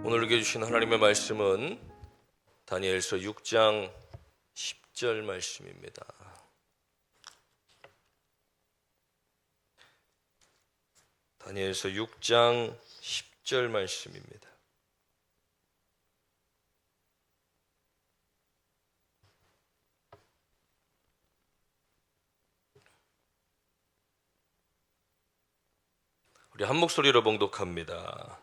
오늘 읽어주신 하나님의 말씀은 다니엘서 6장 10절 말씀입니다. 다니엘서 6장 10절 말씀입니다. 우리 한 목소리로 봉독합니다.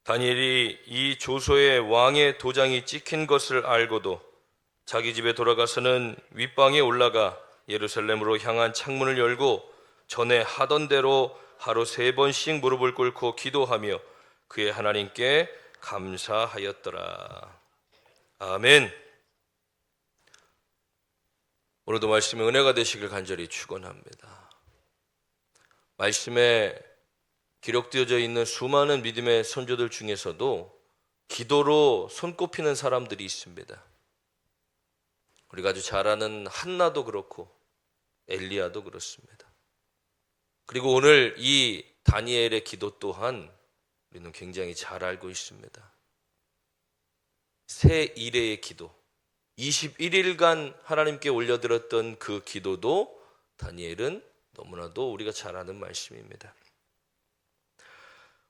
다니엘이 이 조서에 왕의 도장이 찍힌 것을 알고도 자기 집에 돌아가서는 윗방에 올라가 예루살렘으로 향한 창문을 열고 전에 하던 대로 하루 3번씩 무릎을 꿇고 기도하며 그의 하나님께 감사하였더라. 아멘. 오늘도 말씀의 은혜가 되시길 간절히 축원합니다. 말씀에 기록되어져 있는 수많은 믿음의 선조들 중에서도 기도로 손꼽히는 사람들이 있습니다. 우리가 아주 잘 아는 한나도 그렇고 엘리야도 그렇습니다. 그리고 오늘 이 다니엘의 기도 또한 우리는 굉장히 잘 알고 있습니다. 새 이레의 기도, 21일간 하나님께 올려드렸던 그 기도도 다니엘은 너무나도 우리가 잘 아는 말씀입니다.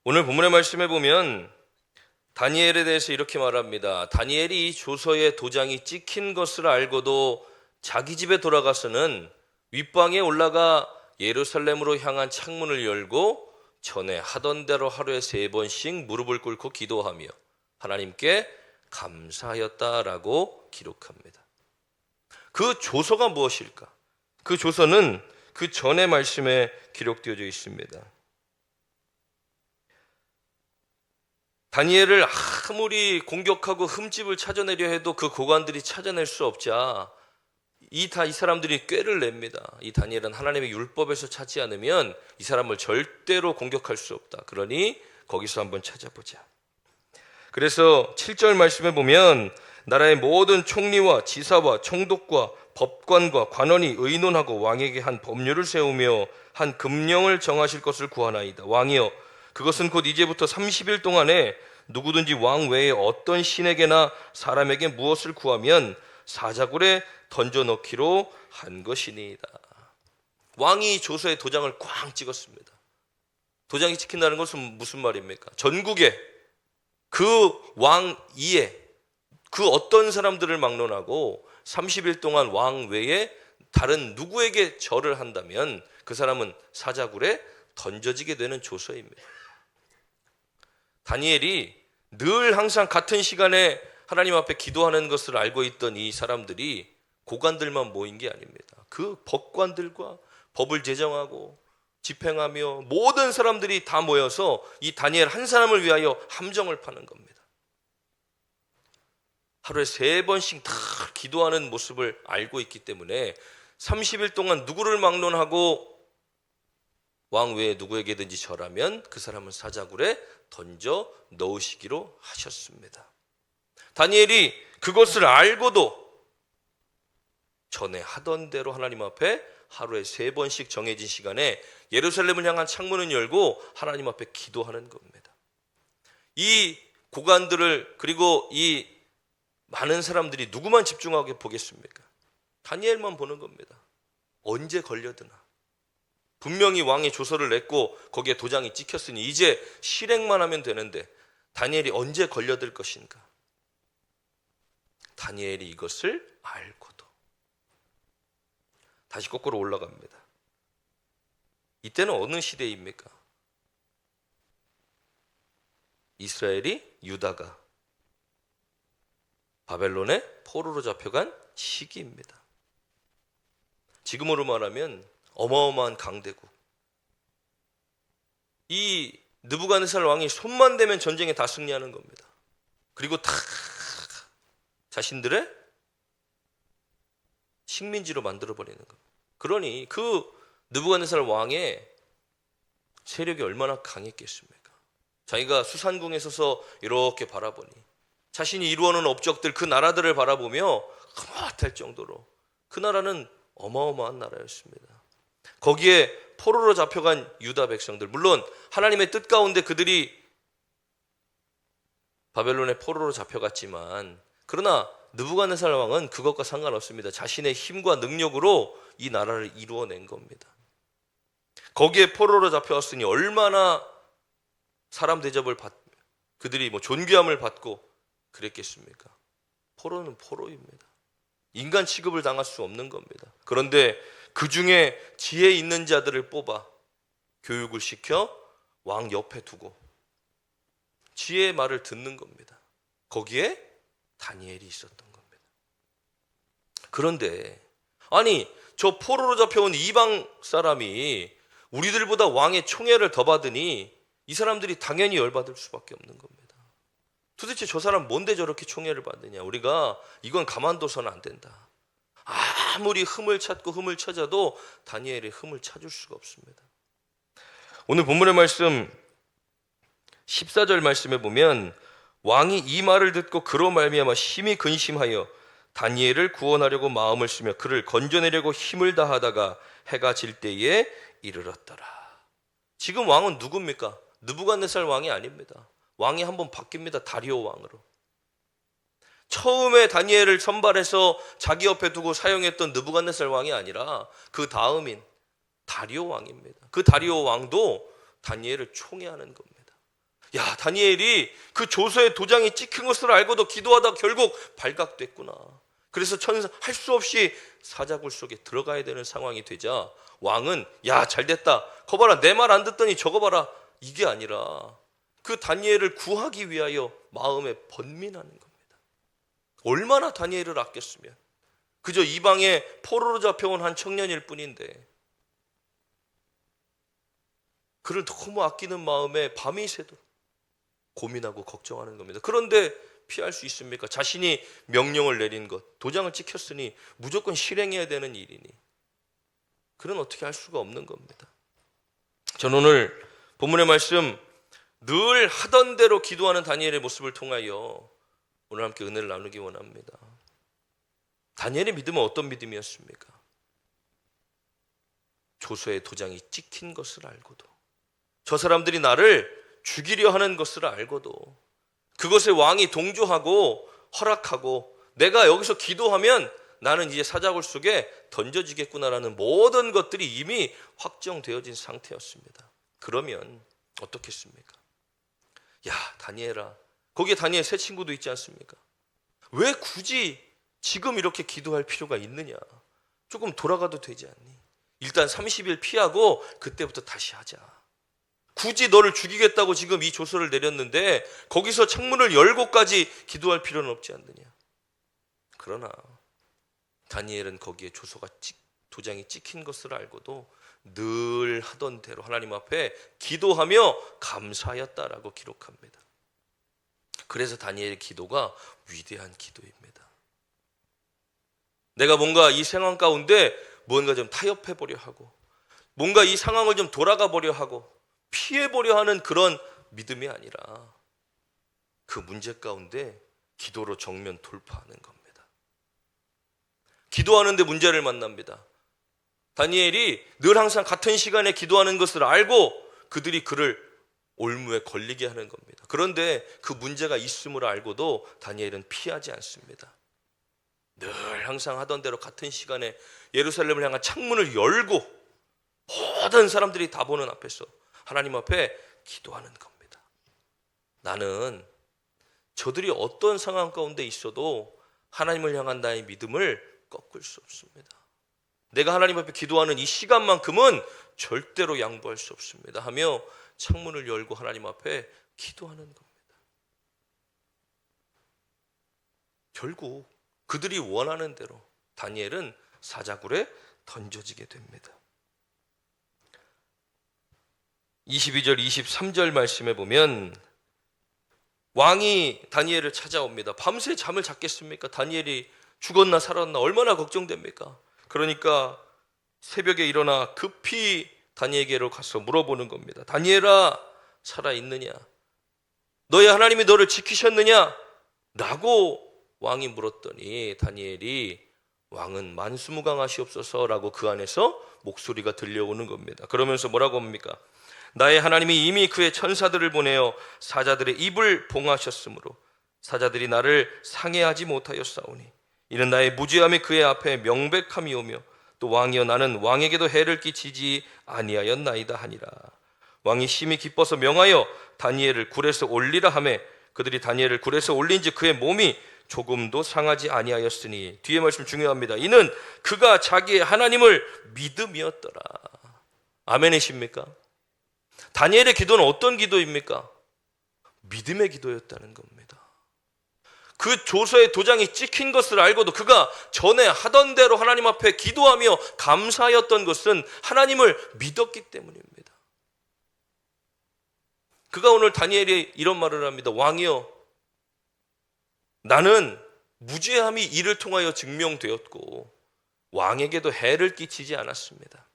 오늘 본문의 말씀에 보면 다니엘에 대해서 이렇게 말합니다. 다니엘이 이 조서에 도장이 찍힌 것을 알고도 자기 집에 돌아가서는 윗방에 올라가 예루살렘으로 향한 창문을 열고 전에 하던 대로 하루에 3번씩 무릎을 꿇고 기도하며 하나님께 감사하였다라고 기록합니다. 그 조서가 무엇일까? 그 조서는 그 전의 말씀에 기록되어져 있습니다. 다니엘을 아무리 공격하고 흠집을 찾아내려 해도 그 고관들이 찾아낼 수 없자 이 사람들이 꾀를 냅니다. 이 다니엘은 하나님의 율법에서 찾지 않으면 이 사람을 절대로 공격할 수 없다. 그러니 거기서 한번 찾아보자. 그래서 7절 말씀에 보면 나라의 모든 총리와 지사와 총독과 법관과 관원이 의논하고 왕에게 한 법률을 세우며 한 금령을 정하실 것을 구하나이다. 왕이여, 그것은 곧 이제부터 30일 동안에 누구든지 왕 외에 어떤 신에게나 사람에게 무엇을 구하면 사자굴에 던져넣기로 한 것이니이다. 왕이 조서에 도장을 꽝 찍었습니다. 도장이 찍힌다는 것은 무슨 말입니까? 전국에 그 왕 이에 그 어떤 사람들을 막론하고 30일 동안 왕 외에 다른 누구에게 절을 한다면 그 사람은 사자굴에 던져지게 되는 조서입니다. 다니엘이 늘 항상 같은 시간에 하나님 앞에 기도하는 것을 알고 있던 이 사람들이 고관들만 모인 게 아닙니다. 그 법관들과 법을 제정하고 집행하며 모든 사람들이 다 모여서 이 다니엘 한 사람을 위하여 함정을 파는 겁니다. 하루에 3번씩 다 기도하는 모습을 알고 있기 때문에 30일 동안 누구를 막론하고 왕 외에 누구에게든지 절하면 그 사람은 사자굴에 던져 넣으시기로 하셨습니다. 다니엘이 그것을 알고도 전에 하던 대로 하나님 앞에 하루에 3번씩 정해진 시간에 예루살렘을 향한 창문을 열고 하나님 앞에 기도하는 겁니다. 이 고관들을 그리고 이 많은 사람들이 누구만 집중하게 보겠습니까? 다니엘만 보는 겁니다. 언제 걸려드나. 분명히 왕이 조서를 냈고 거기에 도장이 찍혔으니 이제 실행만 하면 되는데 다니엘이 언제 걸려들 것인가? 다니엘이 이것을 알고도 다시 거꾸로 올라갑니다. 이때는 어느 시대입니까? 이스라엘이 유다가 바벨론의 포로로 잡혀간 시기입니다. 지금으로 말하면 어마어마한 강대국. 이 느부갓네살 왕이 손만 대면 전쟁에 다 승리하는 겁니다. 그리고 다 자신들의 식민지로 만들어버리는 겁니다. 그러니 그 느부갓네살 왕의 세력이 얼마나 강했겠습니까? 자기가 수산궁에 서서 이렇게 바라보니 자신이 이루어놓은 업적들 그 나라들을 바라보며 흐뭇할 정도로 그 나라는 어마어마한 나라였습니다. 거기에 포로로 잡혀간 유다 백성들, 물론 하나님의 뜻 가운데 그들이 바벨론의 포로로 잡혀갔지만 그러나 느부갓네살 왕은 그것과 상관없습니다. 자신의 힘과 능력으로 이 나라를 이루어낸 겁니다. 거기에 포로로 잡혀왔으니 얼마나 사람 대접을 그들이 존귀함을 받고 그랬겠습니까? 포로는 포로입니다. 인간 취급을 당할 수 없는 겁니다. 그런데 그 중에 지혜 있는 자들을 뽑아 교육을 시켜 왕 옆에 두고 지혜의 말을 듣는 겁니다. 거기에 다니엘이 있었던 겁니다. 그런데 아니 저 포로로 잡혀온 이방 사람이 우리들보다 왕의 총애를 더 받으니 이 사람들이 당연히 열받을 수밖에 없는 겁니다. 도대체 저 사람 뭔데 저렇게 총애를 받느냐. 우리가 이건 가만둬서는 안 된다. 아무리 흠을 찾아도 다니엘의 흠을 찾을 수가 없습니다. 오늘 본문의 말씀 14절 말씀에 보면 왕이 이 말을 듣고 그로 말미암아 심히 근심하여 다니엘을 구원하려고 마음을 쓰며 그를 건져내려고 힘을 다하다가 해가 질 때에 이르렀더라. 지금 왕은 누굽니까? 느부갓네살 왕이 아닙니다. 왕이 한번 바뀝니다. 다리오 왕으로. 처음에 다니엘을 선발해서 자기 옆에 두고 사용했던 느부갓네살 왕이 아니라 그 다음인 다리오 왕입니다. 그 다리오 왕도 다니엘을 총애하는 겁니다. 야, 다니엘이 그 조서에 도장이 찍힌 것을 알고도 기도하다 결국 발각됐구나. 그래서 할 수 없이 사자굴 속에 들어가야 되는 상황이 되자 왕은 야, 잘됐다. 거 봐라, 내 말 안 듣더니 저거 봐라. 이게 아니라 그 다니엘을 구하기 위하여 마음에 번민하는 겁니다. 얼마나 다니엘을 아꼈으면. 그저 이방에 포로로 잡혀온 한 청년일 뿐인데 그를 너무 아끼는 마음에 밤이 새도록 고민하고 걱정하는 겁니다. 그런데 피할 수 있습니까? 자신이 명령을 내린 것, 도장을 찍혔으니 무조건 실행해야 되는 일이니 그는 어떻게 할 수가 없는 겁니다. 저는 오늘 본문의 말씀 늘 하던 대로 기도하는 다니엘의 모습을 통하여 오늘 함께 은혜를 나누기 원합니다. 다니엘의 믿음은 어떤 믿음이었습니까? 조서에 도장이 찍힌 것을 알고도 저 사람들이 나를 죽이려 하는 것을 알고도 그것에 왕이 동조하고 허락하고 내가 여기서 기도하면 나는 이제 사자굴 속에 던져지겠구나라는 모든 것들이 이미 확정되어진 상태였습니다. 그러면 어떻겠습니까? 야, 다니엘아, 거기에 다니엘 새 친구도 있지 않습니까? 왜 굳이 지금 이렇게 기도할 필요가 있느냐? 조금 돌아가도 되지 않니? 일단 30일 피하고 그때부터 다시 하자. 굳이 너를 죽이겠다고 지금 이 조서를 내렸는데 거기서 창문을 열고까지 기도할 필요는 없지 않느냐. 그러나 다니엘은 거기에 도장이 찍힌 것을 알고도 늘 하던 대로 하나님 앞에 기도하며 감사하였다라고 기록합니다. 그래서 다니엘의 기도가 위대한 기도입니다. 내가 뭔가 이 상황 가운데 뭔가 좀 타협해 보려 하고 뭔가 이 상황을 좀 돌아가 보려 하고 피해보려 하는 그런 믿음이 아니라 그 문제 가운데 기도로 정면 돌파하는 겁니다. 기도하는데 문제를 만납니다. 다니엘이 늘 항상 같은 시간에 기도하는 것을 알고 그들이 그를 올무에 걸리게 하는 겁니다. 그런데 그 문제가 있음을 알고도 다니엘은 피하지 않습니다. 늘 항상 하던 대로 같은 시간에 예루살렘을 향한 창문을 열고 모든 사람들이 다 보는 앞에서 하나님 앞에 기도하는 겁니다. 나는 저들이 어떤 상황 가운데 있어도 하나님을 향한 나의 믿음을 꺾을 수 없습니다. 내가 하나님 앞에 기도하는 이 시간만큼은 절대로 양보할 수 없습니다 하며 창문을 열고 하나님 앞에 기도하는 겁니다. 결국 그들이 원하는 대로 다니엘은 사자굴에 던져지게 됩니다. 22절 23절 말씀에 보면 왕이 다니엘을 찾아옵니다. 밤새 잠을 잤겠습니까? 다니엘이 죽었나 살았나 얼마나 걱정됩니까? 그러니까 새벽에 일어나 급히 다니엘에게로 가서 물어보는 겁니다. 다니엘아, 살아있느냐? 너의 하나님이 너를 지키셨느냐? 라고 왕이 물었더니 다니엘이 왕은 만수무강하시옵소서라고 그 안에서 목소리가 들려오는 겁니다. 그러면서 뭐라고 합니까? 나의 하나님이 이미 그의 천사들을 보내어 사자들의 입을 봉하셨으므로 사자들이 나를 상해하지 못하였사오니 이는 나의 무죄함이 그의 앞에 명백함이오며 또 왕이여 나는 왕에게도 해를 끼치지 아니하였나이다 하니라. 왕이 심히 기뻐서 명하여 다니엘을 굴에서 올리라 하매 그들이 다니엘을 굴에서 올린즉 그의 몸이 조금도 상하지 아니하였으니, 뒤에 말씀 중요합니다. 이는 그가 자기의 하나님을 믿음이었더라. 아멘이십니까? 다니엘의 기도는 어떤 기도입니까? 믿음의 기도였다는 겁니다. 그 조서의 도장이 찍힌 것을 알고도 그가 전에 하던 대로 하나님 앞에 기도하며 감사하였던 것은 하나님을 믿었기 때문입니다. 그가 오늘 다니엘이 이런 말을 합니다. 왕이여, 나는 무죄함이 이를 통하여 증명되었고 왕에게도 해를 끼치지 않았습니다.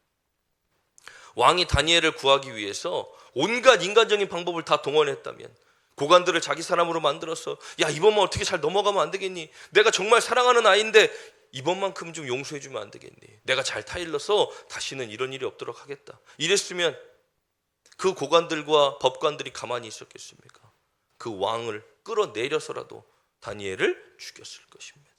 왕이 다니엘을 구하기 위해서 온갖 인간적인 방법을 다 동원했다면, 고관들을 자기 사람으로 만들어서 야, 이번만 어떻게 잘 넘어가면 안 되겠니? 내가 정말 사랑하는 아이인데 이번만큼 좀 용서해주면 안 되겠니? 내가 잘 타일러서 다시는 이런 일이 없도록 하겠다. 이랬으면 그 고관들과 법관들이 가만히 있었겠습니까? 그 왕을 끌어내려서라도 다니엘을 죽였을 것입니다.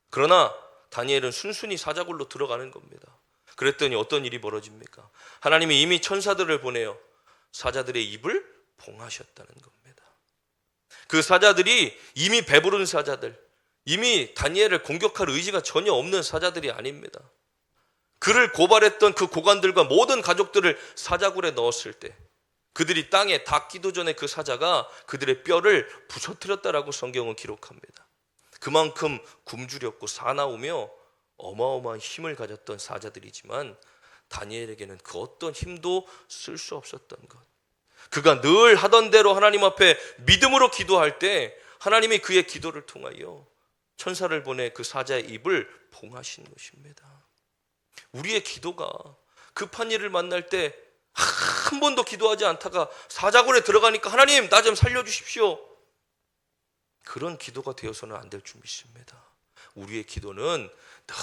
그러나 다니엘은 순순히 사자굴로 들어가는 겁니다. 그랬더니 어떤 일이 벌어집니까? 하나님이 이미 천사들을 보내어 사자들의 입을 봉하셨다는 겁니다. 그 사자들이 이미 배부른 사자들, 이미 다니엘을 공격할 의지가 전혀 없는 사자들이 아닙니다. 그를 고발했던 그 고관들과 모든 가족들을 사자굴에 넣었을 때 그들이 땅에 닿기도 전에 그 사자가 그들의 뼈를 부서뜨렸다라고 성경은 기록합니다. 그만큼 굶주렸고 사나우며 어마어마한 힘을 가졌던 사자들이지만 다니엘에게는 그 어떤 힘도 쓸 수 없었던 것. 그가 늘 하던 대로 하나님 앞에 믿음으로 기도할 때 하나님이 그의 기도를 통하여 천사를 보내 그 사자의 입을 봉하신 것입니다. 우리의 기도가 급한 일을 만날 때 한 번도 기도하지 않다가 사자굴에 들어가니까 하나님 나 좀 살려주십시오, 그런 기도가 되어서는 안 될 줄 믿습니다. 우리의 기도는 늘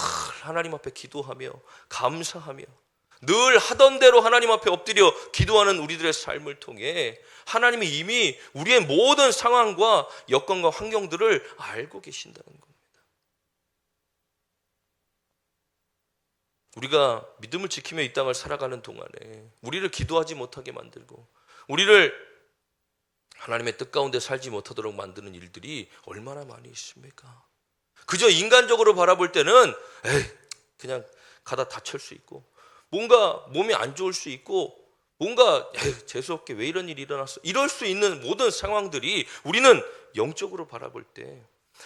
하나님 앞에 기도하며 감사하며 늘 하던 대로 하나님 앞에 엎드려 기도하는 우리들의 삶을 통해 하나님이 이미 우리의 모든 상황과 여건과 환경들을 알고 계신다는 겁니다. 우리가 믿음을 지키며 이 땅을 살아가는 동안에 우리를 기도하지 못하게 만들고 우리를 하나님의 뜻 가운데 살지 못하도록 만드는 일들이 얼마나 많이 있습니까? 그저 인간적으로 바라볼 때는 그냥 가다 다칠 수 있고 뭔가 몸이 안 좋을 수 있고 뭔가 재수없게 왜 이런 일이 일어났어, 이럴 수 있는 모든 상황들이 우리는 영적으로 바라볼 때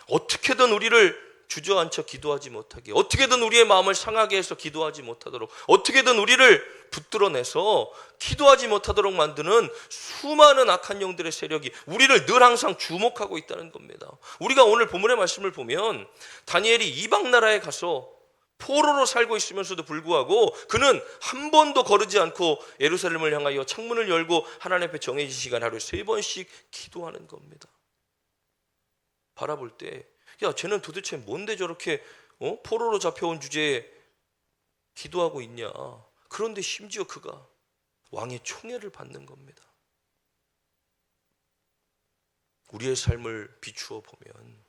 어떻게든 우리를 주저앉혀 기도하지 못하게, 어떻게든 우리의 마음을 상하게 해서 기도하지 못하도록, 어떻게든 우리를 붙들어내서 기도하지 못하도록 만드는 수많은 악한 영들의 세력이 우리를 늘 항상 주목하고 있다는 겁니다. 우리가 오늘 본문의 말씀을 보면 다니엘이 이방 나라에 가서 포로로 살고 있으면서도 불구하고 그는 한 번도 거르지 않고 예루살렘을 향하여 창문을 열고 하나님 앞에 정해진 시간 하루에 3번씩 기도하는 겁니다. 바라볼 때 야, 쟤는 도대체 뭔데 저렇게 포로로 잡혀온 주제에 기도하고 있냐. 그런데 심지어 그가 왕의 총애를 받는 겁니다. 우리의 삶을 비추어 보면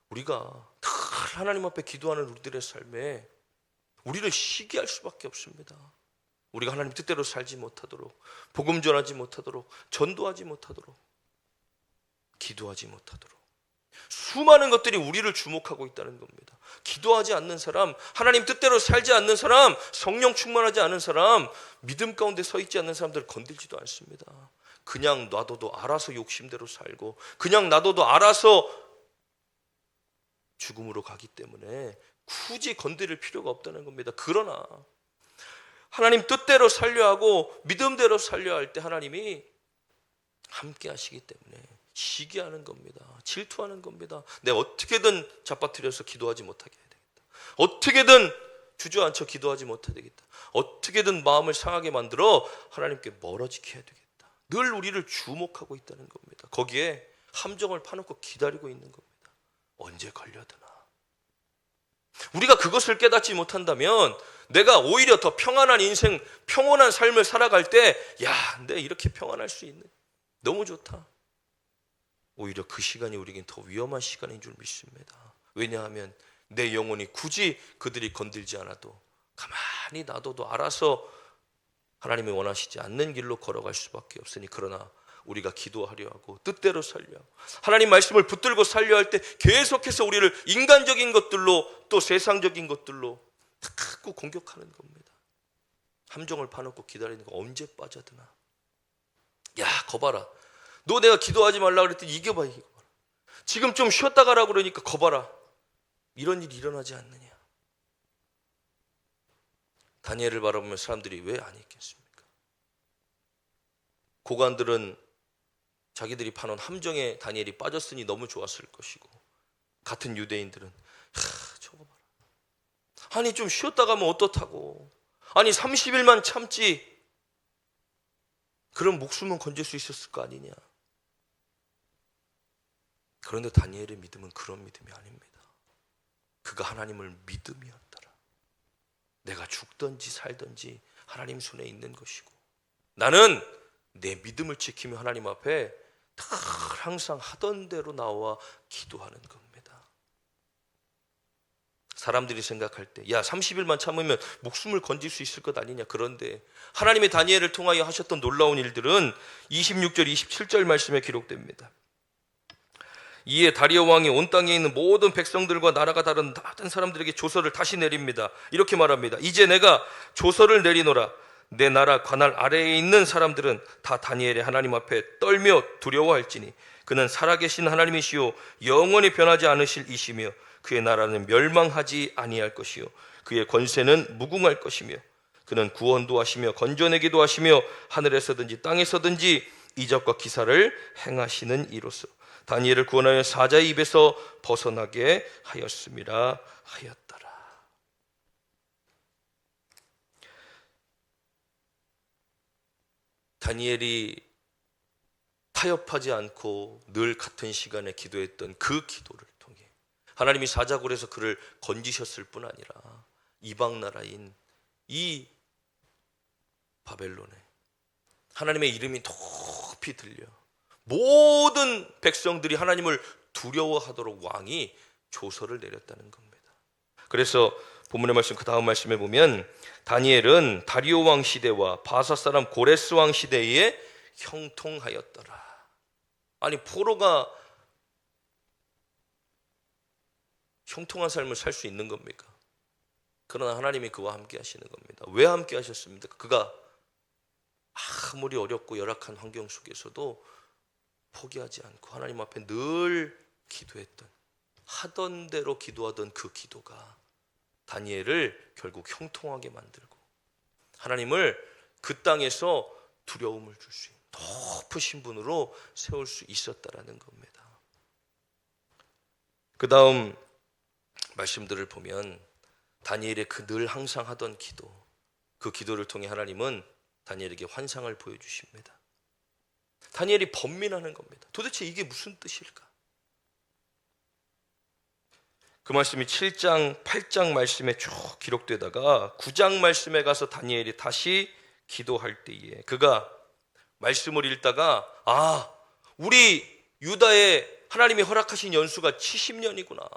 우리가 늘 하나님 앞에 기도하는 우리들의 삶에 우리를 시기할 수밖에 없습니다. 우리가 하나님 뜻대로 살지 못하도록, 복음 전하지 못하도록, 전도하지 못하도록, 기도하지 못하도록 수많은 것들이 우리를 주목하고 있다는 겁니다. 기도하지 않는 사람, 하나님 뜻대로 살지 않는 사람, 성령 충만하지 않은 사람, 믿음 가운데 서 있지 않는 사람들을 건들지도 않습니다. 그냥 놔둬도 알아서 욕심대로 살고 그냥 놔둬도 알아서 죽음으로 가기 때문에 굳이 건드릴 필요가 없다는 겁니다. 그러나 하나님 뜻대로 살려 하고 믿음대로 살려 할 때 하나님이 함께 하시기 때문에 시기하는 겁니다. 질투하는 겁니다. 내가 어떻게든 잡아뜨려서 기도하지 못하게 해야 되겠다. 어떻게든 주저앉혀 기도하지 못하게 되겠다. 어떻게든 마음을 상하게 만들어 하나님께 멀어지게 해야 되겠다. 늘 우리를 주목하고 있다는 겁니다. 거기에 함정을 파놓고 기다리고 있는 겁니다. 언제 걸려드나. 우리가 그것을 깨닫지 못한다면 내가 오히려 더 평안한 인생, 평온한 삶을 살아갈 때, 야, 내가 이렇게 평안할 수 있네. 너무 좋다. 오히려 그 시간이 우리에겐 더 위험한 시간인 줄 믿습니다. 왜냐하면 내 영혼이 굳이 그들이 건들지 않아도 가만히 놔둬도 알아서 하나님이 원하시지 않는 길로 걸어갈 수밖에 없으니, 그러나 우리가 기도하려 하고 뜻대로 살려 하고 하나님 말씀을 붙들고 살려 할 때 계속해서 우리를 인간적인 것들로 또 세상적인 것들로 자꾸 공격하는 겁니다. 함정을 파놓고 기다리는 거 언제 빠져드나. 야, 거봐라. 너 내가 기도하지 말라 그랬더니 이겨봐. 지금 좀 쉬었다 가라고 그러니까 거봐라. 이런 일이 일어나지 않느냐. 다니엘을 바라보면 사람들이 왜 안 있겠습니까? 고관들은 자기들이 파놓은 함정에 다니엘이 빠졌으니 너무 좋았을 것이고, 같은 유대인들은 저거 봐라. 아니 좀 쉬었다 가면 어떻다고. 아니 30일만 참지. 그런 목숨은 건질 수 있었을 거 아니냐. 그런데 다니엘의 믿음은 그런 믿음이 아닙니다. 그가 하나님을 믿음이었더라. 내가 죽든지 살든지 하나님 손에 있는 것이고, 나는 내 믿음을 지키며 하나님 앞에 항상 하던 대로 나와 기도하는 겁니다. 사람들이 생각할 때, 야 30일만 참으면 목숨을 건질 수 있을 것 아니냐. 그런데 하나님의 다니엘을 통하여 하셨던 놀라운 일들은 26절 27절 말씀에 기록됩니다. 이에 다리오 왕이 온 땅에 있는 모든 백성들과 나라가 다른 다른 사람들에게 조서를 다시 내립니다. 이렇게 말합니다. 이제 내가 조서를 내리노라. 내 나라 관할 아래에 있는 사람들은 다 다니엘의 하나님 앞에 떨며 두려워할지니 그는 살아계신 하나님이시요 영원히 변하지 않으실 이시며 그의 나라는 멸망하지 아니할 것이요 그의 권세는 무궁할 것이며 그는 구원도 하시며 건져내기도 하시며 하늘에서든지 땅에서든지 이적과 기사를 행하시는 이로서 다니엘을 구원하여 사자의 입에서 벗어나게 하였음이라 하였더라. 다니엘이 타협하지 않고 늘 같은 시간에 기도했던 그 기도를 통해 하나님이 사자굴에서 그를 건지셨을 뿐 아니라 이방 나라인 이 바벨론에 하나님의 이름이 높이 들려 모든 백성들이 하나님을 두려워하도록 왕이 조서를 내렸다는 겁니다. 그래서 본문의 말씀 그 다음 말씀에 보면 다니엘은 다리오 왕 시대와 바사 사람 고레스 왕 시대에 형통하였더라. 아니 포로가 형통한 삶을 살 수 있는 겁니까? 그러나 하나님이 그와 함께 하시는 겁니다. 왜 함께 하셨습니까? 그가 아무리 어렵고 열악한 환경 속에서도 포기하지 않고 하나님 앞에 늘 기도했던, 하던 대로 기도하던 그 기도가 다니엘을 결국 형통하게 만들고 하나님을 그 땅에서 두려움을 줄 수 있는 높으신 분으로 세울 수 있었다라는 겁니다. 그 다음 말씀들을 보면 다니엘의 그 늘 항상 하던 기도, 그 기도를 통해 하나님은 다니엘에게 환상을 보여주십니다. 다니엘이 번민하는 겁니다. 도대체 이게 무슨 뜻일까? 그 말씀이 7장, 8장 말씀에 쭉 기록되다가 9장 말씀에 가서 다니엘이 다시 기도할 때에 그가 말씀을 읽다가 우리 유다에 하나님이 허락하신 연수가 70년이구나.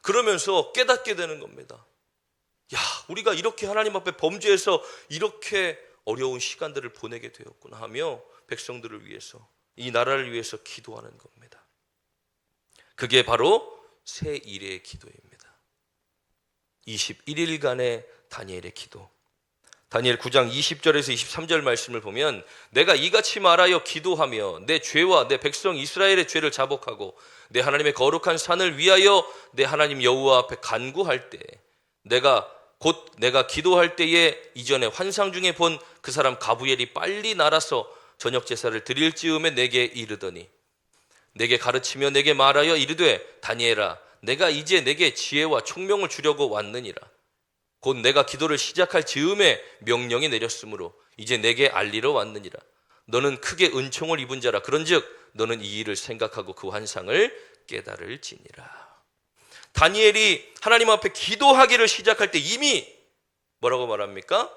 그러면서 깨닫게 되는 겁니다. 야, 우리가 이렇게 하나님 앞에 범죄해서 이렇게 어려운 시간들을 보내게 되었구나 하며 백성들을 위해서, 이 나라를 위해서 기도하는 겁니다. 그게 바로 새 일의 기도입니다. 21일간의 다니엘의 기도. 다니엘 9장 20절에서 23절 말씀을 보면 내가 이같이 말하여 기도하며 내 죄와 내 백성 이스라엘의 죄를 자복하고 내 하나님의 거룩한 산을 위하여 내 하나님 여호와 앞에 간구할 때 내가 기도할 때에 이전에 환상 중에 본 그 사람 가브엘이 빨리 날아서 저녁 제사를 드릴 즈음에 내게 이르더니 내게 가르치며 내게 말하여 이르되 다니엘아 내가 이제 내게 지혜와 총명을 주려고 왔느니라. 곧 내가 기도를 시작할 즈음에 명령이 내렸으므로 이제 내게 알리러 왔느니라. 너는 크게 은총을 입은 자라. 그런즉 너는 이 일을 생각하고 그 환상을 깨달을지니라. 다니엘이 하나님 앞에 기도하기를 시작할 때 이미 뭐라고 말합니까?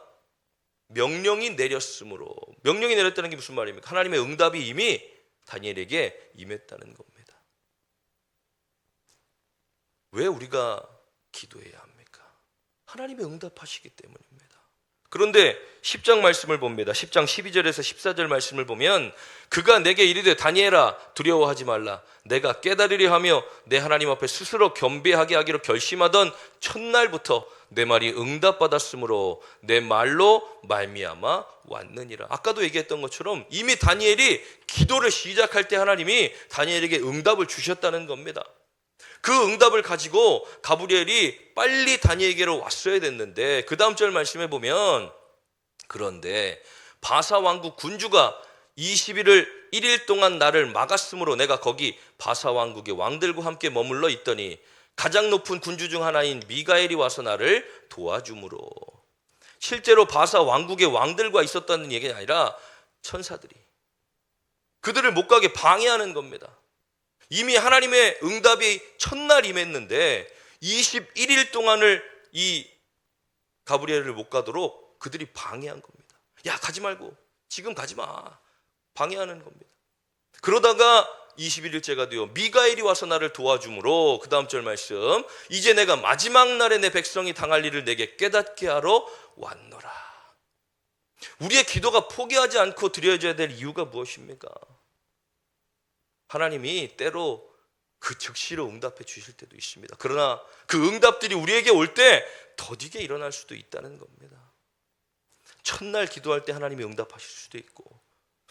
명령이 내렸으므로. 명령이 내렸다는 게 무슨 말입니까? 하나님의 응답이 이미 다니엘에게 임했다는 겁니다. 왜 우리가 기도해야 합니까? 하나님의 응답하시기 때문입니다. 그런데 10장 말씀을 봅니다. 10장 12절에서 14절 말씀을 보면 그가 내게 이르되 다니엘아 두려워하지 말라. 내가 깨달으려 하며 내 하나님 앞에 스스로 겸비하게 하기로 결심하던 첫날부터 내 말이 응답받았으므로 내 말로 말미암아 왔느니라. 아까도 얘기했던 것처럼 이미 다니엘이 기도를 시작할 때 하나님이 다니엘에게 응답을 주셨다는 겁니다. 그 응답을 가지고 가브리엘이 빨리 다니엘에게로 왔어야 됐는데 그 다음 절 말씀해 보면 그런데 바사 왕국 군주가 20일을 1일 동안 나를 막았으므로 내가 거기 바사 왕국의 왕들과 함께 머물러 있더니 가장 높은 군주 중 하나인 미가엘이 와서 나를 도와주므로. 실제로 바사 왕국의 왕들과 있었다는 얘기가 아니라 천사들이 그들을 못 가게 방해하는 겁니다. 이미 하나님의 응답이 첫날 임했는데 21일 동안을 이 가브리엘을 못 가도록 그들이 방해한 겁니다. 야, 가지 말고, 지금 가지 마. 방해하는 겁니다. 그러다가 21일째가 되어 미가엘이 와서 나를 도와주므로 그 다음 절 말씀, 이제 내가 마지막 날에 내 백성이 당할 일을 내게 깨닫게 하러 왔노라. 우리의 기도가 포기하지 않고 드려져야 될 이유가 무엇입니까? 하나님이 때로 그 즉시로 응답해 주실 때도 있습니다. 그러나 그 응답들이 우리에게 올 때 더디게 일어날 수도 있다는 겁니다. 첫날 기도할 때 하나님이 응답하실 수도 있고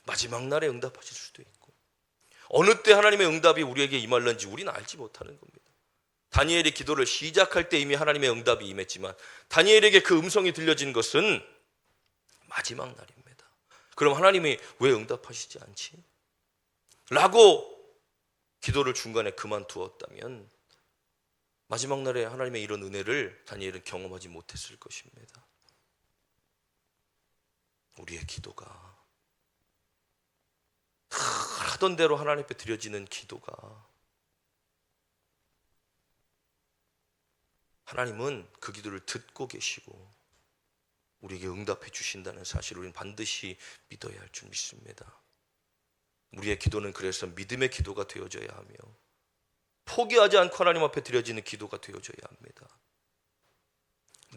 마지막 날에 응답하실 수도 있고 어느 때 하나님의 응답이 우리에게 임할는지 우리는 알지 못하는 겁니다. 다니엘이 기도를 시작할 때 이미 하나님의 응답이 임했지만 다니엘에게 그 음성이 들려진 것은 마지막 날입니다. 그럼 하나님이 왜 응답하시지 않지? 라고 기도를 중간에 그만두었다면 마지막 날에 하나님의 이런 은혜를 다니엘은 경험하지 못했을 것입니다. 우리의 기도가 하던 대로 하나님 앞에 드려지는 기도가 하나님은 그 기도를 듣고 계시고 우리에게 응답해 주신다는 사실을 우리는 반드시 믿어야 할 줄 믿습니다. 우리의 기도는 그래서 믿음의 기도가 되어져야 하며 포기하지 않고 하나님 앞에 드려지는 기도가 되어져야 합니다.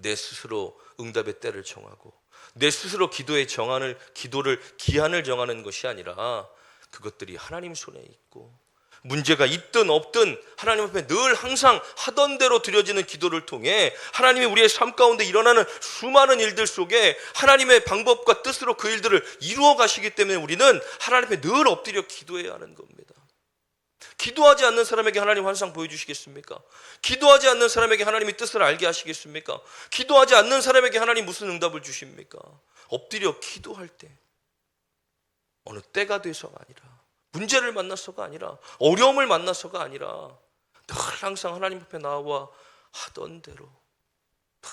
내 스스로 응답의 때를 정하고 내 스스로 기도를 기한을 정하는 것이 아니라 그것들이 하나님 손에 있고 문제가 있든 없든 하나님 앞에 늘 항상 하던 대로 드려지는 기도를 통해 하나님이 우리의 삶 가운데 일어나는 수많은 일들 속에 하나님의 방법과 뜻으로 그 일들을 이루어 가시기 때문에 우리는 하나님 앞에 늘 엎드려 기도해야 하는 겁니다. 기도하지 않는 사람에게 하나님 환상 보여주시겠습니까? 기도하지 않는 사람에게 하나님이 뜻을 알게 하시겠습니까? 기도하지 않는 사람에게 하나님 무슨 응답을 주십니까? 엎드려 기도할 때 어느 때가 돼서가 아니라 문제를 만나서가 아니라 어려움을 만나서가 아니라 늘 항상 하나님 앞에 나와 하던 대로 늘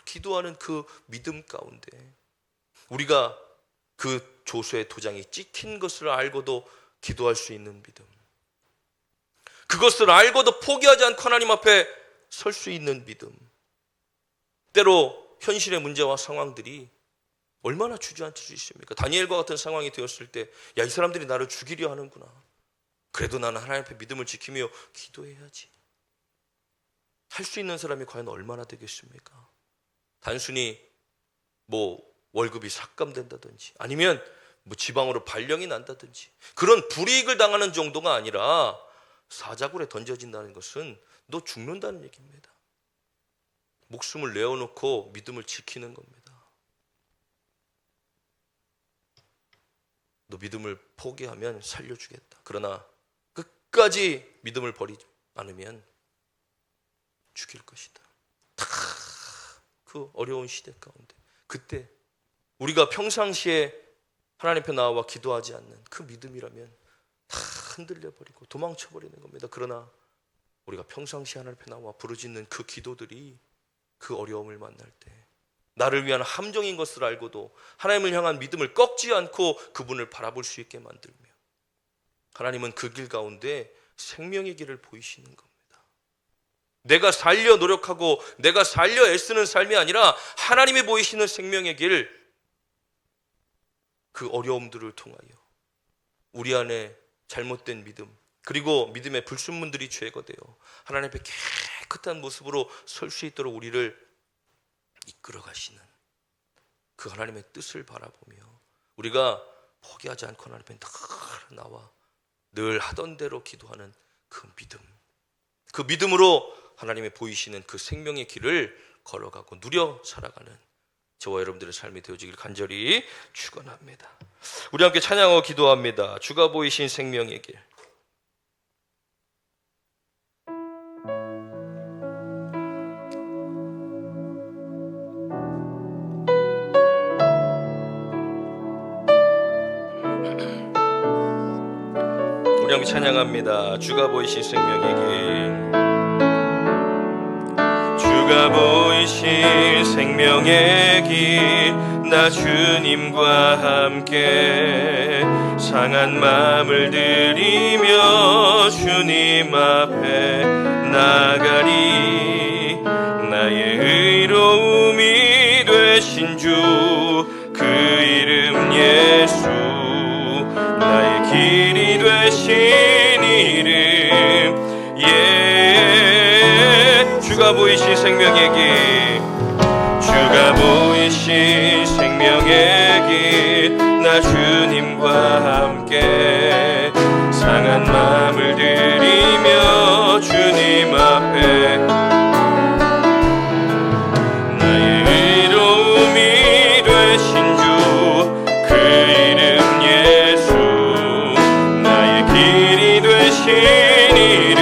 기도하는 그 믿음 가운데 우리가 그 조수의 도장이 찍힌 것을 알고도 기도할 수 있는 믿음, 그것을 알고도 포기하지 않고 하나님 앞에 설 수 있는 믿음. 때로 현실의 문제와 상황들이 얼마나 주저앉을 수 있습니까? 다니엘과 같은 상황이 되었을 때 야, 이 사람들이 나를 죽이려 하는구나. 그래도 나는 하나님 앞에 믿음을 지키며 기도해야지. 할 수 있는 사람이 과연 얼마나 되겠습니까? 단순히 월급이 삭감된다든지 아니면 지방으로 발령이 난다든지 그런 불이익을 당하는 정도가 아니라 사자굴에 던져진다는 것은 너 죽는다는 얘기입니다. 목숨을 내어놓고 믿음을 지키는 겁니다. 너 믿음을 포기하면 살려주겠다. 그러나 끝까지 믿음을 버리지 않으면 죽일 것이다. 다 그 어려운 시대 가운데 그때 우리가 평상시에 하나님 앞에 나와 기도하지 않는 그 믿음이라면 다 흔들려버리고 도망쳐버리는 겁니다. 그러나 우리가 평상시에 하나님 앞에 나와 부르짖는 그 기도들이 그 어려움을 만날 때 나를 위한 함정인 것을 알고도 하나님을 향한 믿음을 꺾지 않고 그분을 바라볼 수 있게 만들며 하나님은 그 길 가운데 생명의 길을 보이시는 겁니다. 내가 살려 노력하고 내가 살려 애쓰는 삶이 아니라 하나님이 보이시는 생명의 길, 그 어려움들을 통하여 우리 안에 잘못된 믿음, 그리고 믿음의 불순물들이 제거되어 하나님 앞에 깨끗한 모습으로 설 수 있도록 우리를 이끌어 가시는 그 하나님의 뜻을 바라보며 우리가 포기하지 않고 하나님 앞에 늘 나와 늘 하던 대로 기도하는 그 믿음, 그 믿음으로 하나님이 보이시는 그 생명의 길을 걸어가고 누려 살아가는 저와 여러분들의 삶이 되어지길 간절히 축원합니다. 우리 함께 찬양하고 기도합니다. 주가 보이신 생명의 길. 우리 함께 찬양합니다. 주가 보이신 생명의 길. 주가 보이신 생명의 길, 나 주님과 함께 상한 마음을 들이며 주님 앞에 나가리. 나의 의로움이 되신 주, 그 이름 예수, 나의 길이 되신 이름 주가 보이신 생명의 길. 주가 보이신 생명의 길, 나 주님과 함께 상한 마음을 들이며 주님 앞에 나의 의로움이 되신 주, 그 이름 예수, 나의 길이 되신 이름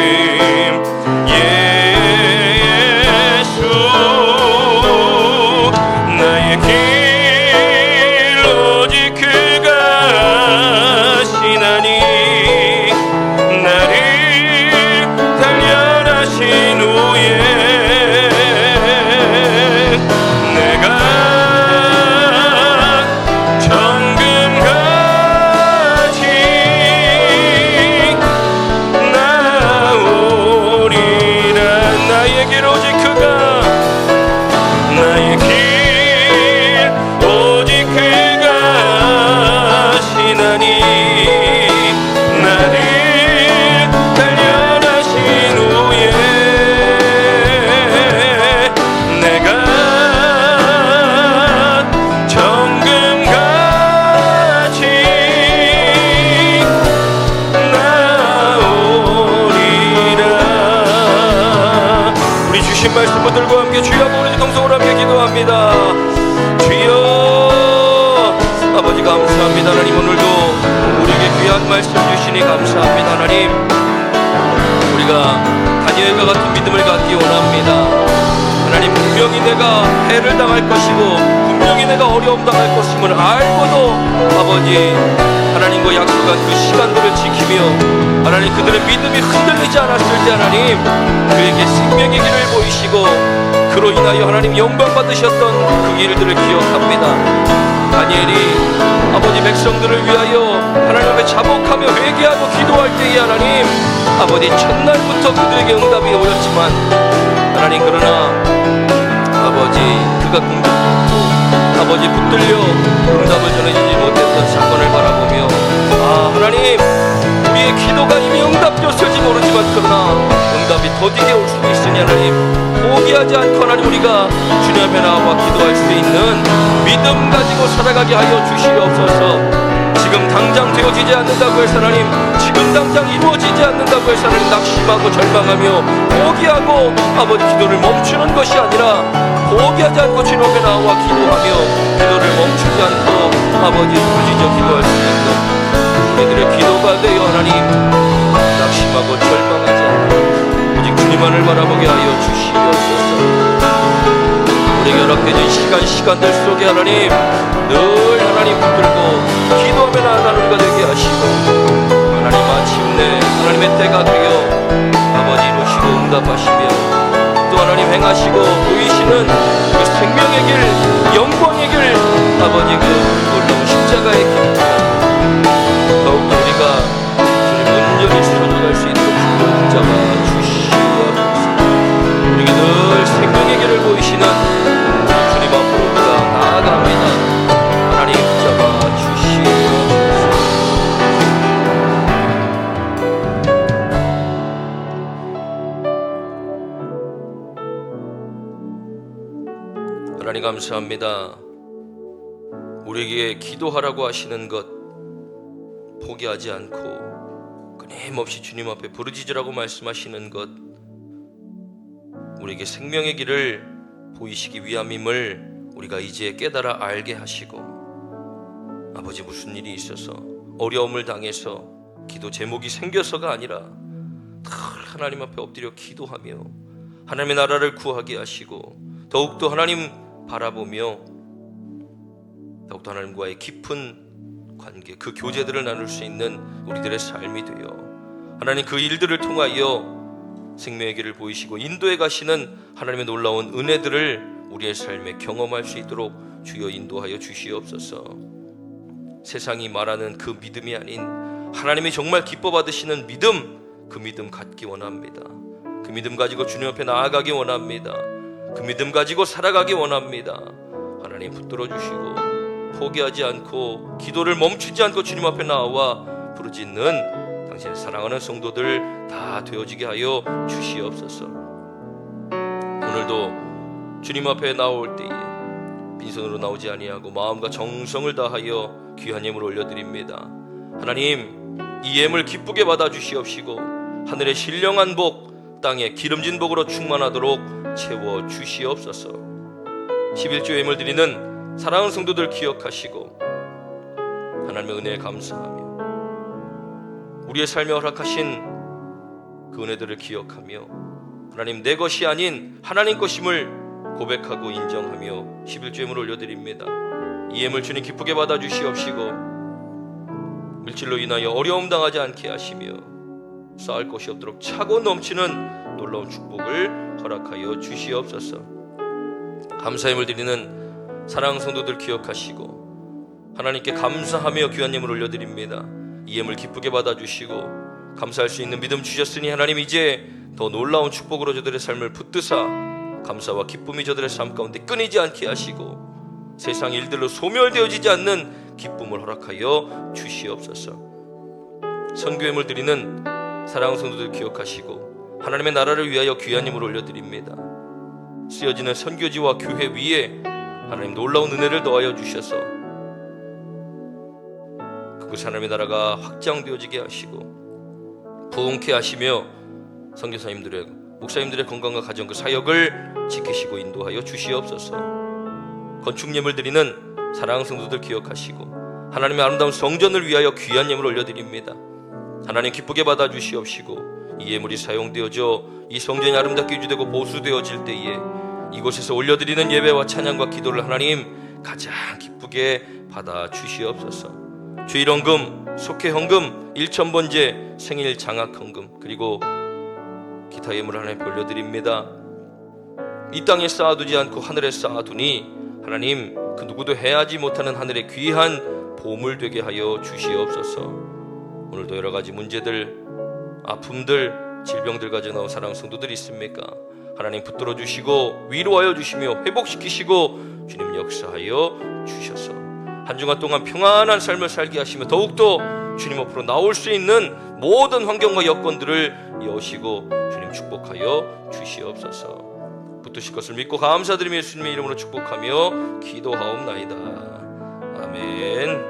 말씀을 들고 함께 주여 부르짖 동성으로 함께 기도합니다. 주여 아버지 감사합니다. 하나님 오늘도 우리에게 귀한 말씀 주시니 감사합니다. 하나님 우리가 다니엘과 같은 믿음을 갖기 원합니다. 하나님 분명히 내가 해를 당할 것이고 분명히 내가 어려움 당할 것임을 알고도 아버지 하나님과 약속한 그 시간들을 지키며 하나님 그들의 믿음이 흔들리지 않았을 때 하나님 그에게 생명의 길을 보이시고 그로 인하여 하나님 영광 받으셨던 그 일들을 기억합니다. 다니엘이 아버지 백성들을 위하여 하나님 앞에 자복하며 회개하고 기도할 때에 하나님 아버지 첫날부터 그들에게 응답이 오였지만 하나님 그러나 아버지 그가 공격받고 아버지 붙들려 응답을 전해주지 못했던 사건을 바라보며 하나님 우리의 기도가 이미 응답되었을지 모르지만 그러나 응답이 더디게 올 수도 있으니 하나님 포기하지 않고 하나님 우리가 주님 앞에 나와 기도할 수 있는 믿음 가지고 살아가게 하여 주시옵소서. 지금 당장 되어지지 않는다고 해서 하나님 지금 당장 이루어지지 않는다고 해서 하나님 낙심하고 절망하며 포기하고 아버지 기도를 멈추는 것이 아니라 포기하지 않고 주님 앞에 나와 기도하며 기도를 멈추지 않고 아버지 부르짖어 기도할 수 있는 우리들의 기도가 되어 하나님 낙심하고 절망하지 않고 오직 주님만을 바라보게 하여 주시옵소서. 우리에게 허락되는 시간들 속에 하나님 늘 하나님 붙들고 기도하며 나아가는 우리가 되게 하시고 하나님 마침내 하나님의 때가 되어 아버지 이루시고 응답하시며 또 하나님 행하시고 보이시는 그 생명의 길 영광의 길 아버지 그 놀라운 십자가의 길 더욱더 우리가 주님 온전히 순종할 수 있도록 주님 붙잡아 주시옵소서. 감사합니다. 우리에게 기도하라고 하시는 것 포기하지 않고 끊임없이 주님 앞에 부르짖으라고 말씀하시는 것, 우리에게 생명의 길을 보이시기 위함임을 우리가 이제 깨달아 알게 하시고, 아버지 무슨 일이 있어서 어려움을 당해서 기도 제목이 생겨서가 아니라 늘 하나님 앞에 엎드려 기도하며 하나님의 나라를 구하게 하시고, 더욱더 하나님 바라보며 더욱더 하나님과의 깊은 관계, 그 교제들을 나눌 수 있는 우리들의 삶이 되어 하나님 그 일들을 통하여 생명의 길을 보이시고 인도해 가시는 하나님의 놀라운 은혜들을 우리의 삶에 경험할 수 있도록 주여 인도하여 주시옵소서. 세상이 말하는 그 믿음이 아닌 하나님이 정말 기뻐 받으시는 믿음, 그 믿음 갖기 원합니다. 그 믿음 가지고 주님 앞에 나아가기 원합니다. 그 믿음 가지고 살아가기 원합니다. 하나님 붙들어 주시고 포기하지 않고 기도를 멈추지 않고 주님 앞에 나와 부르짖는 당신의 사랑하는 성도들 다 되어지게 하여 주시옵소서. 오늘도 주님 앞에 나올 때에 빈손으로 나오지 아니하고 마음과 정성을 다하여 귀한 예물을 올려드립니다. 하나님, 이 예물 기쁘게 받아 주시옵시고 하늘의 신령한 복, 땅에 기름진 복으로 충만하도록 채워 주시옵소서. 11조 예물 드리는 사랑하는 성도들 기억하시고 하나님의 은혜에 감사하며 우리의 삶에 허락하신 그 은혜들을 기억하며 하나님 내 것이 아닌 하나님 것임을 고백하고 인정하며 11조 예물을 올려드립니다. 이 예물 주님 기쁘게 받아 주시옵시고 물질로 인하여 어려움 당하지 않게 하시며 쌓을 것이 없도록 차고 넘치는 놀라운 축복을 허락하여 주시옵소서. 감사 예물 드리는 사랑하는 성도들 기억하시고 하나님께 감사하며 귀한 예물 올려드립니다. 이 예물 기쁘게 받아주시고 감사할 수 있는 믿음 주셨으니 하나님 이제 더 놀라운 축복으로 저들의 삶을 붙드사 감사와 기쁨이 저들의 삶 가운데 끊이지 않게 하시고 세상 일들로 소멸되어지지 않는 기쁨을 허락하여 주시옵소서. 선교 예물 드리는 사랑하는 성도들 기억하시고 하나님의 나라를 위하여 귀한 예물 올려드립니다. 쓰여지는 선교지와 교회 위에 하나님 놀라운 은혜를 더하여 주셔서 그곳 하나님의 나라가 확장되어지게 하시고 부흥케 하시며 선교사님들의 목사님들의 건강과 가정 그 사역을 지키시고 인도하여 주시옵소서. 건축 예물 드리는 사랑하는 성도들 기억하시고 하나님의 아름다운 성전을 위하여 귀한 예물 올려드립니다. 하나님 기쁘게 받아 주시옵시고 이 예물이 사용되어져 이 성전이 아름답게 유지되고 보수되어질 때에 이곳에서 올려드리는 예배와 찬양과 기도를 하나님 가장 기쁘게 받아 주시옵소서. 주일헌금, 속회헌금, 일천번제, 생일 장학헌금 그리고 기타 예물을 하나님께 올려드립니다. 이 땅에 쌓아두지 않고 하늘에 쌓아두니 하나님 그 누구도 해하지 못하는 하늘의 귀한 보물 되게 하여 주시옵소서. 오늘도 여러 가지 문제들, 아픔들, 질병들 가져 나온 사랑하는 성도들이 있습니까? 하나님 붙들어 주시고 위로하여 주시며 회복시키시고 주님 역사하여 주셔서 한 주간 동안 평안한 삶을 살게 하시며 더욱더 주님 앞으로 나올 수 있는 모든 환경과 여건들을 여시고 주님 축복하여 주시옵소서. 붙드실 것을 믿고 감사드리며 예수님의 이름으로 축복하며 기도하옵나이다. 아멘.